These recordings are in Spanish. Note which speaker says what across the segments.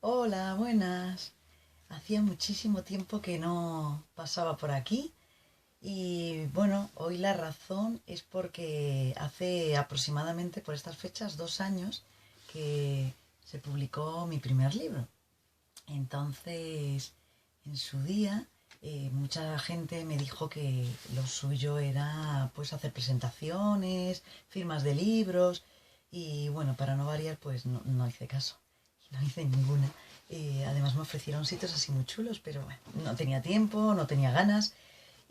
Speaker 1: Hola, buenas. Hacía muchísimo tiempo que no pasaba por aquí y bueno, hoy la razón es porque hace aproximadamente por estas fechas 2 años que se publicó mi primer libro. Entonces, en su día, mucha gente me dijo que lo suyo era pues hacer presentaciones, firmas de libros y bueno, para no variar, pues no hice caso. No hice ninguna. Además me ofrecieron sitios así muy chulos, pero bueno, no tenía tiempo, no tenía ganas.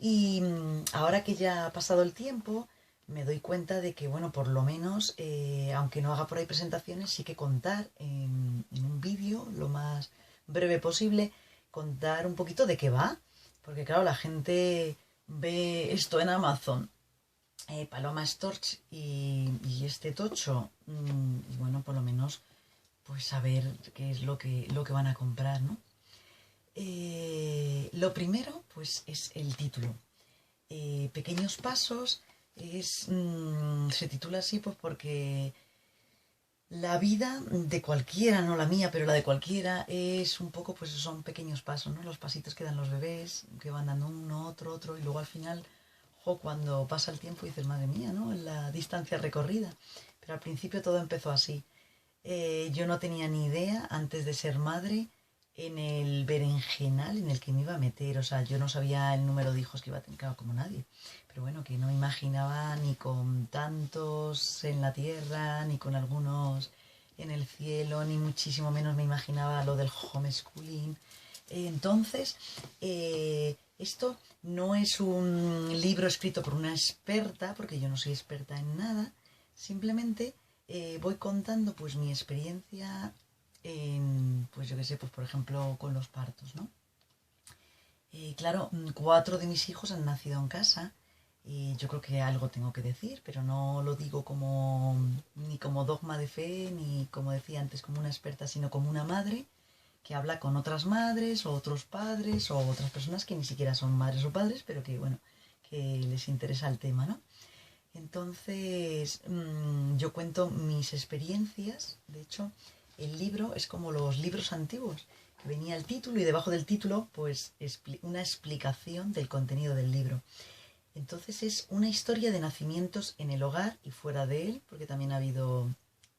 Speaker 1: Y ahora que ya ha pasado el tiempo, me doy cuenta de que, bueno, por lo menos, aunque no haga por ahí presentaciones, sí que contar en un vídeo lo más breve posible, contar un poquito de qué va. Porque claro, la gente ve esto en Amazon, Paloma Storch y este tocho, y bueno, por lo menos pues saber qué es lo que van a comprar, ¿no? Lo primero, pues es el título. Pequeños pasos se titula así pues porque la vida de cualquiera, no la mía, pero la de cualquiera, es un poco, pues son pequeños pasos, ¿no? Los pasitos que dan los bebés, que van dando uno, otro, y luego al final, cuando pasa el tiempo dices, madre mía, ¿no? La distancia recorrida. Pero al principio todo empezó así. Yo no tenía ni idea, antes de ser madre, en el berenjenal en el que me iba a meter. O sea, yo no sabía el número de hijos que iba a tener, claro, como nadie. Pero bueno, que no me imaginaba ni con tantos en la tierra, ni con algunos en el cielo, ni muchísimo menos me imaginaba lo del homeschooling. Entonces, esto no es un libro escrito por una experta, porque yo no soy experta en nada, simplemente voy contando pues mi experiencia en, pues yo qué sé, pues por ejemplo con los partos, ¿no? Claro, 4 de mis hijos han nacido en casa y yo creo que algo tengo que decir, pero no lo digo como ni como dogma de fe, ni como decía antes, como una experta, sino como una madre que habla con otras madres o otros padres o otras personas que ni siquiera son madres o padres, pero que bueno, que les interesa el tema, ¿no? Entonces, yo cuento mis experiencias. De hecho, el libro es como los libros antiguos, que venía el título y debajo del título, pues, una explicación del contenido del libro. Entonces, es una historia de nacimientos en el hogar y fuera de él, porque también ha habido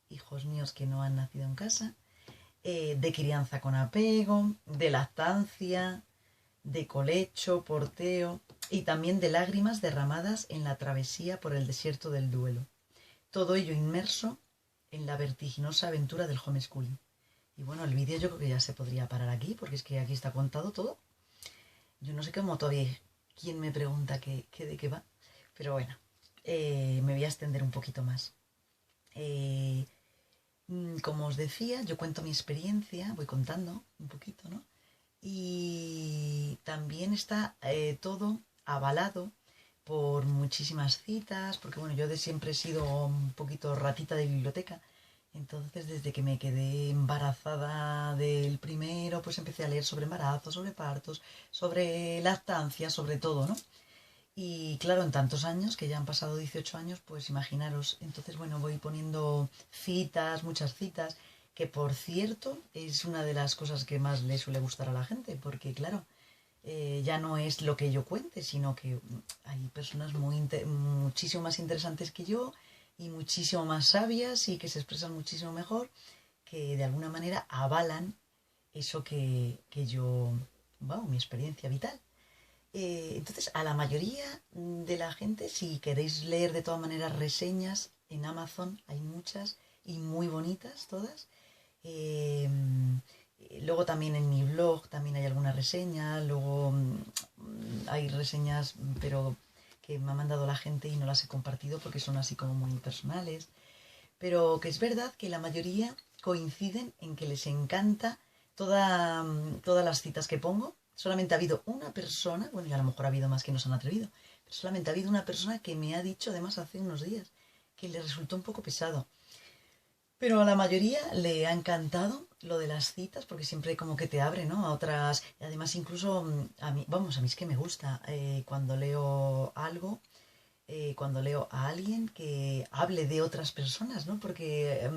Speaker 1: hijos míos que no han nacido en casa, de crianza con apego, de lactancia, de colecho, porteo y también de lágrimas derramadas en la travesía por el desierto del duelo. Todo ello inmerso en la vertiginosa aventura del homeschooling. Y bueno, el vídeo yo creo que ya se podría parar aquí, porque es que aquí está contado todo. Yo no sé cómo todavía quién me pregunta de qué va, pero bueno, me voy a extender un poquito más. Eh, Como os decía, yo cuento mi experiencia, voy contando un poquito, ¿no? Y también está todo avalado por muchísimas citas, porque bueno, yo de siempre he sido un poquito ratita de biblioteca, entonces desde que me quedé embarazada del primero, pues empecé a leer sobre embarazo, sobre partos, sobre lactancia, sobre todo, ¿no? Y claro, en tantos años, que ya han pasado 18 años, pues imaginaros, entonces bueno, voy poniendo citas, muchas citas, que por cierto es una de las cosas que más le suele gustar a la gente, porque claro, ya no es lo que yo cuente, sino que hay personas muchísimo más interesantes que yo y muchísimo más sabias y que se expresan muchísimo mejor, que de alguna manera avalan eso que yo, wow, mi experiencia vital. Entonces, a la mayoría de la gente, si queréis leer de todas maneras reseñas en Amazon, hay muchas y muy bonitas todas. Eh, Luego también en mi blog también hay alguna reseña, luego hay reseñas, pero que me ha mandado la gente y no las he compartido porque son así como muy personales. Pero que es verdad que la mayoría coinciden en que les encanta todas las citas que pongo. Solamente ha habido una persona, bueno, y a lo mejor ha habido más que no se han atrevido, pero solamente ha habido una persona que me ha dicho, además hace unos días, que le resultó un poco pesado. Pero a la mayoría le ha encantado lo de las citas, porque siempre como que te abre, ¿no? A otras. Y además, incluso a mí, vamos, a mí es que me gusta cuando leo algo, cuando leo a alguien que hable de otras personas, ¿no? Porque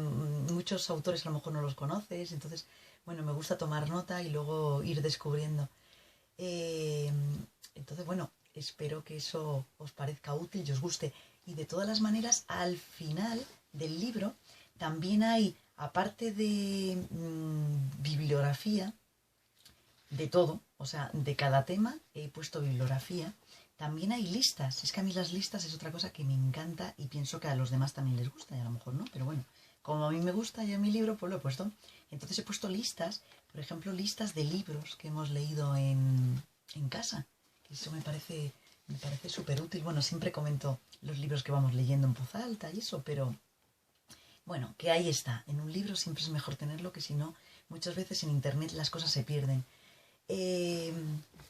Speaker 1: muchos autores a lo mejor no los conoces, entonces bueno, me gusta tomar nota y luego ir descubriendo. Eh, entonces, bueno, espero que eso os parezca útil y os guste. Y de todas las maneras, al final del libro también hay, aparte de bibliografía, de todo, o sea, de cada tema he puesto bibliografía. También hay listas. Es que a mí las listas es otra cosa que me encanta y pienso que a los demás también les gusta y a lo mejor no, pero bueno, como a mí me gusta y en mi libro, pues lo he puesto. Entonces he puesto listas, por ejemplo, listas de libros que hemos leído en casa. Eso me parece súper útil. Bueno, siempre comento los libros que vamos leyendo en voz alta y eso, pero bueno, que ahí está. En un libro siempre es mejor tenerlo que si no, muchas veces en internet las cosas se pierden. Eh,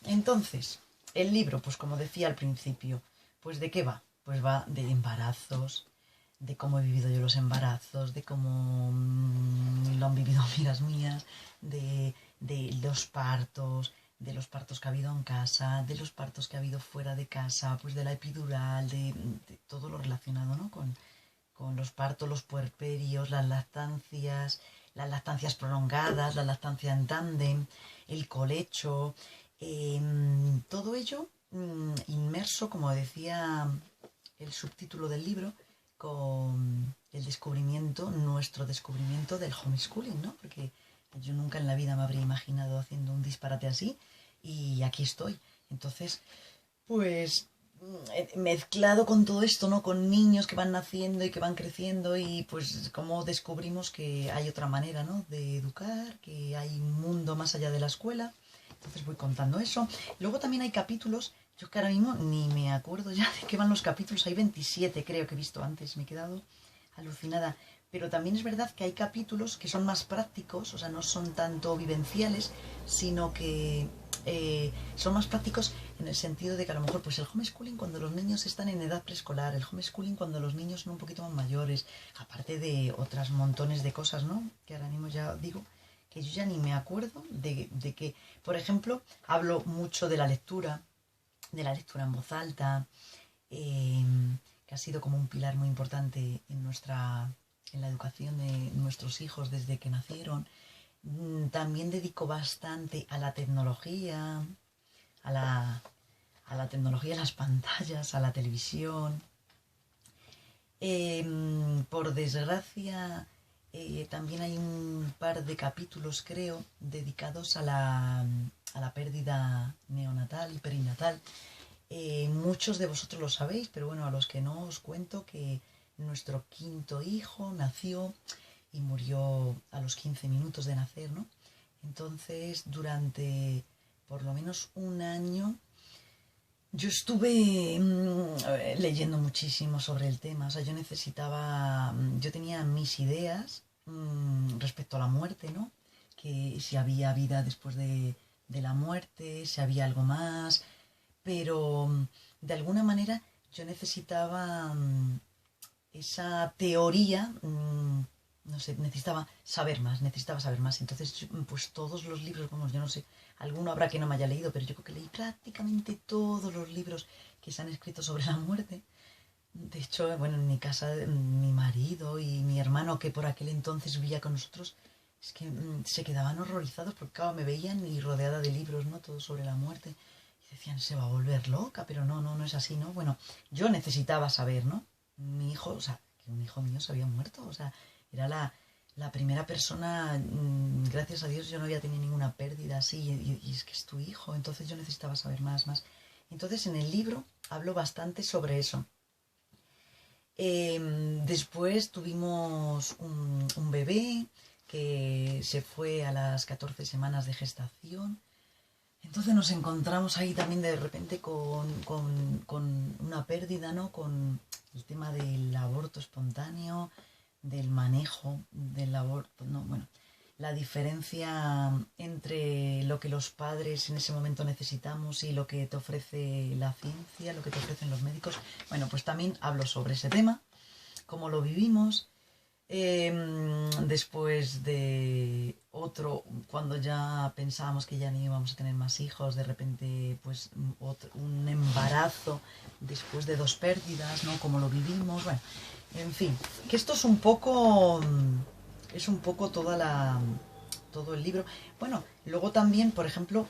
Speaker 1: entonces, el libro, pues como decía al principio, pues ¿de qué va? Pues va de embarazos, de cómo he vivido yo los embarazos, de cómo lo han vivido amigas mías, de los partos que ha habido en casa, de los partos que ha habido fuera de casa, pues de la epidural, de todo lo relacionado, ¿no? Con los partos, los puerperios, las lactancias prolongadas, la lactancia en tándem, el colecho, todo ello inmerso, como decía el subtítulo del libro, con el descubrimiento, nuestro descubrimiento del homeschooling, ¿no? Porque yo nunca en la vida me habría imaginado haciendo un disparate así y aquí estoy. Entonces, pues mezclado con todo esto, ¿no? Con niños que van naciendo y que van creciendo y pues como descubrimos que hay otra manera, ¿no? De educar, que hay un mundo más allá de la escuela. Entonces voy contando eso. Luego también hay capítulos, yo que ahora mismo ni me acuerdo ya de qué van los capítulos, hay 27 creo que he visto antes, me he quedado alucinada. Pero también es verdad que hay capítulos que son más prácticos, o sea, no son tanto vivenciales, sino que son más prácticos en el sentido de que a lo mejor pues el homeschooling cuando los niños están en edad preescolar, el homeschooling cuando los niños son un poquito más mayores, aparte de otras montones de cosas, ¿no? Que ahora mismo ya digo que yo ya ni me acuerdo de que, por ejemplo, hablo mucho de la lectura en voz alta, eh, que ha sido como un pilar muy importante en la educación de nuestros hijos desde que nacieron. También dedico bastante a la tecnología, a la tecnología, a las pantallas, a la televisión. Por desgracia, también hay un par de capítulos, creo, dedicados a la pérdida neonatal y perinatal. Muchos de vosotros lo sabéis, pero bueno, a los que no os cuento que nuestro quinto hijo nació y murió a los 15 minutos de nacer, ¿no? Entonces, durante por lo menos un año, yo estuve leyendo muchísimo sobre el tema. O sea, yo tenía mis ideas respecto a la muerte, ¿no? Que si había vida después de la muerte, si había algo más, pero de alguna manera yo necesitaba esa teoría, no sé, necesitaba saber más. Entonces, pues todos los libros, vamos, yo no sé, alguno habrá que no me haya leído, pero yo creo que leí prácticamente todos los libros que se han escrito sobre la muerte. De hecho, bueno, en mi casa, mi marido y mi hermano, que por aquel entonces vivía con nosotros, es que se quedaban horrorizados porque, claro, me veían y rodeada de libros, ¿no? Todo sobre la muerte. Y decían, se va a volver loca, pero no es así, ¿no? Bueno, yo necesitaba saber, ¿no? Mi hijo, o sea, que un hijo mío se había muerto, o sea, era la primera persona, gracias a Dios yo no había tenido ninguna pérdida así, y es que es tu hijo, entonces yo necesitaba saber más. Entonces en el libro hablo bastante sobre eso. Después tuvimos un bebé que se fue a las 14 semanas de gestación. Entonces nos encontramos ahí también de repente con una pérdida, ¿no? Con el tema del aborto espontáneo, del manejo del aborto, no, bueno, la diferencia entre lo que los padres en ese momento necesitamos y lo que te ofrece la ciencia, lo que te ofrecen los médicos. Bueno, pues también hablo sobre ese tema, cómo lo vivimos. Después de otro, cuando ya pensábamos que ya ni íbamos a tener más hijos, de repente pues un embarazo después de dos pérdidas, ¿no? Cómo lo vivimos, bueno, en fin, que esto es un poco toda todo el libro. Bueno, luego también, por ejemplo,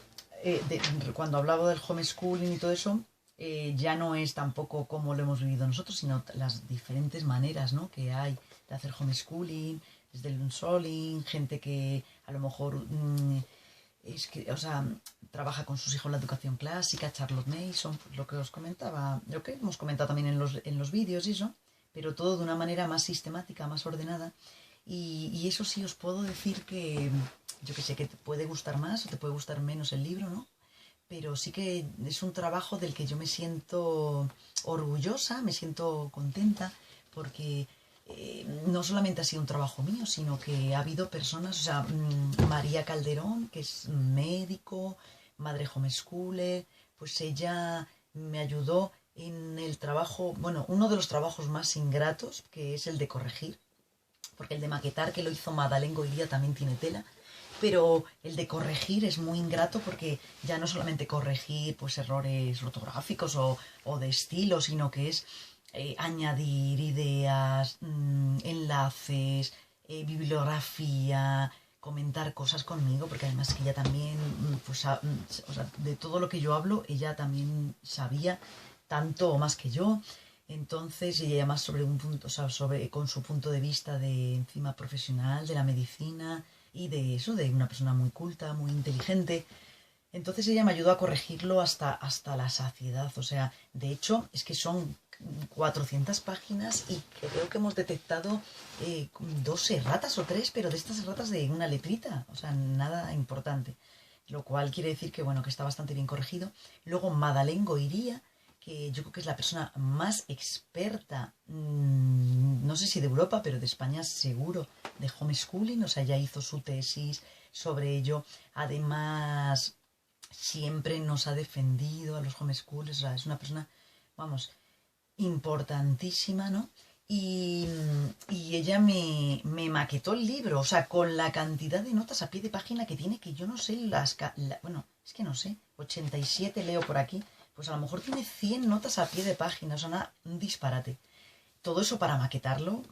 Speaker 1: cuando hablaba del homeschooling y todo eso, ya no es tampoco como lo hemos vivido nosotros, sino las diferentes maneras, ¿no?, que hay de hacer homeschooling, desde el unschooling, gente que a lo mejor es que, o sea, trabaja con sus hijos la educación clásica, Charlotte Mason, pues lo que os comentaba, lo que hemos comentado también en los vídeos y eso, pero todo de una manera más sistemática, más ordenada. Y eso sí os puedo decir que, yo que sé, que te puede gustar más o te puede gustar menos el libro, ¿no? Pero sí que es un trabajo del que yo me siento orgullosa, me siento contenta, porque no solamente ha sido un trabajo mío, sino que ha habido personas, o sea, María Calderón, que es médico, madre homeschooler, pues ella me ayudó en el trabajo, bueno, uno de los trabajos más ingratos, que es el de corregir, porque el de maquetar, que lo hizo Madalén Goiría, también tiene tela, pero el de corregir es muy ingrato porque ya no solamente corregir pues errores ortográficos o de estilo, sino que es añadir ideas, enlaces, bibliografía, comentar cosas conmigo, porque además que ella también, pues, o sea, de todo lo que yo hablo, ella también sabía tanto o más que yo. Entonces, y además sobre un punto, o sea, sobre, con su punto de vista de encima profesional, de la medicina y de eso, de una persona muy culta, muy inteligente. Entonces ella me ayudó a corregirlo hasta la saciedad. O sea, de hecho, es que son 400 páginas y creo que hemos detectado 2 erratas o 3, pero de estas erratas de una letrita. O sea, nada importante. Lo cual quiere decir que, bueno, que está bastante bien corregido. Luego Madalén Goiría, que yo creo que es la persona más experta, no sé si de Europa, pero de España seguro, de homeschooling. O sea, ya hizo su tesis sobre ello. Además, siempre nos ha defendido a los homeschoolers. O sea, es una persona, vamos, importantísima, ¿no? Y ella me maquetó el libro, o sea, con la cantidad de notas a pie de página que tiene, que yo no sé, bueno, es que no sé, 87 leo por aquí, pues a lo mejor tiene 100 notas a pie de página, o sea, un disparate. Todo eso para maquetarlo,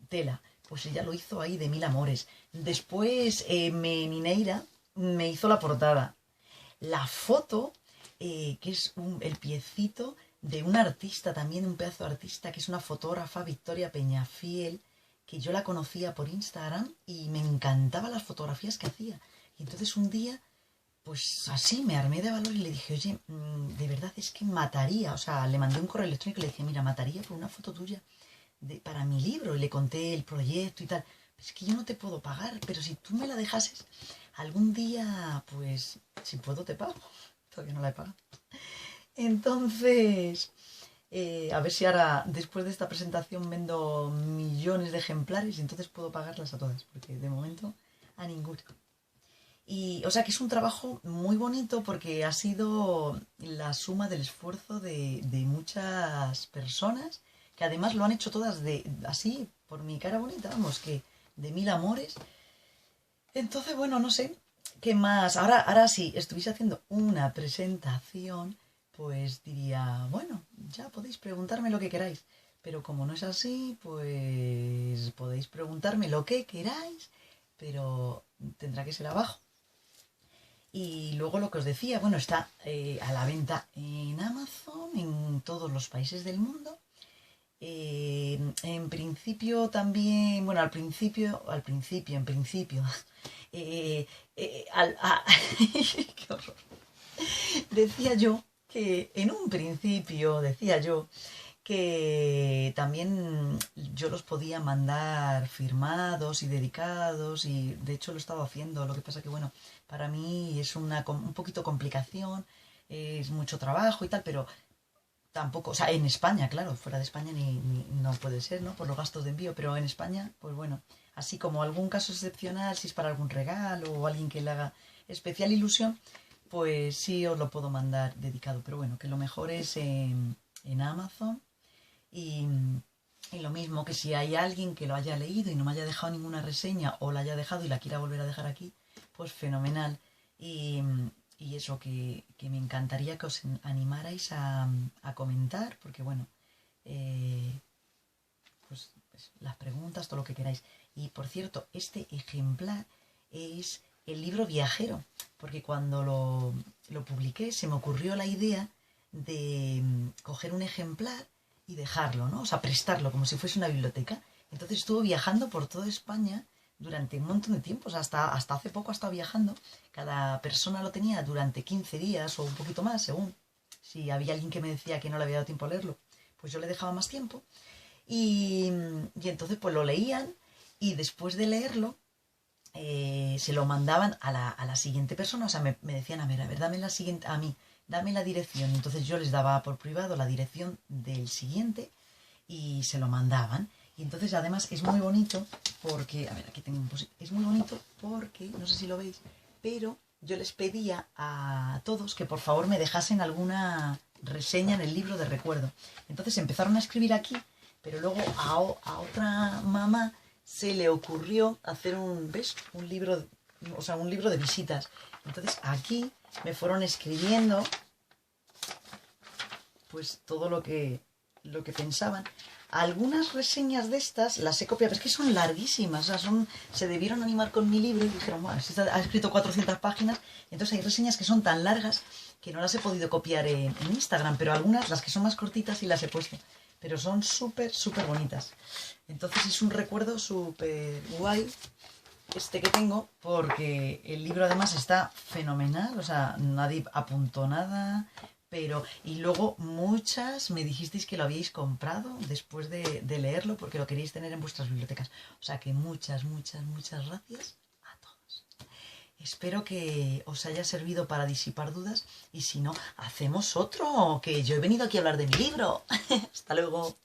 Speaker 1: tela. Pues ella lo hizo ahí de mil amores. Después, Mineira me hizo la portada. La foto, que es el piecito de un artista, también un pedazo de artista, que es una fotógrafa, Victoria Peñafiel, que yo la conocía por Instagram y me encantaban las fotografías que hacía. Y entonces un día, pues así me armé de valor y le dije, oye, de verdad es que mataría, o sea, le mandé un correo electrónico y le dije, mira, mataría por una foto tuya para mi libro, y le conté el proyecto y tal. Es que yo no te puedo pagar, pero si tú me la dejases, algún día, pues, si puedo te pago. Todavía no la he pagado. Entonces, a ver si ahora, después de esta presentación, vendo millones de ejemplares y entonces puedo pagarlas a todas, porque de momento a ninguna. Y, o sea, que es un trabajo muy bonito porque ha sido la suma del esfuerzo de muchas personas que además lo han hecho todas así, por mi cara bonita, vamos, que de mil amores. Entonces, bueno, no sé qué más. Ahora si estuviese haciendo una presentación, pues diría, bueno, ya podéis preguntarme lo que queráis. Pero como no es así, pues podéis preguntarme lo que queráis, pero tendrá que ser abajo. Y luego lo que os decía, bueno, está a la venta en Amazon, en todos los países del mundo. En principio también, bueno, en principio, eh, qué horror. Decía yo que, en un principio, decía yo que también yo los podía mandar firmados y dedicados y de hecho lo he estado haciendo. Lo que pasa que, bueno, para mí es un poquito complicación, es mucho trabajo y tal, pero tampoco, o sea, en España, claro, fuera de España no puede ser, ¿no? Por los gastos de envío, pero en España, pues bueno, así como algún caso excepcional, si es para algún regalo o alguien que le haga especial ilusión, pues sí os lo puedo mandar dedicado, pero bueno, que lo mejor es en Amazon y, y lo mismo que si hay alguien que lo haya leído y no me haya dejado ninguna reseña o la haya dejado y la quiera volver a dejar aquí, pues fenomenal. Y eso, que me encantaría que os animarais a comentar, porque bueno, eh, pues las preguntas, todo lo que queráis. Y por cierto, este ejemplar es el libro viajero, porque cuando lo publiqué se me ocurrió la idea de coger un ejemplar y dejarlo, ¿no? O sea, prestarlo como si fuese una biblioteca. Entonces estuvo viajando por toda España durante un montón de tiempo, o sea, hasta hace poco ha estado viajando. Cada persona lo tenía durante 15 días o un poquito más, según si había alguien que me decía que no le había dado tiempo a leerlo, pues yo le dejaba más tiempo. Y entonces pues lo leían y después de leerlo se lo mandaban a la siguiente persona, o sea, me decían, a ver, dame la siguiente, a mí, dame la dirección. Entonces yo les daba por privado la dirección del siguiente y se lo mandaban. Y entonces además es muy bonito porque, a ver, aquí tengo un post, es muy bonito porque, no sé si lo veis, pero yo les pedía a todos que por favor me dejasen alguna reseña en el libro de recuerdo. Entonces empezaron a escribir aquí, pero luego a otra mamá se le ocurrió hacer ¿ves? Un libro, o sea, un libro de visitas. Entonces aquí me fueron escribiendo pues todo lo que pensaban. Algunas reseñas de estas las he copiado, pero es que son larguísimas, o sea, se debieron animar con mi libro y dijeron, bueno, ha escrito 400 páginas, entonces hay reseñas que son tan largas que no las he podido copiar en Instagram, pero algunas, las que son más cortitas, sí las he puesto, pero son súper, súper bonitas. Entonces es un recuerdo súper guay este que tengo, porque el libro además está fenomenal, o sea, nadie apuntó nada, pero... Y luego muchas me dijisteis que lo habíais comprado después de leerlo, porque lo queríais tener en vuestras bibliotecas. O sea que muchas, muchas, muchas gracias a todos. Espero que os haya servido para disipar dudas, y si no, hacemos otro, que yo he venido aquí a hablar de mi libro. Hasta luego.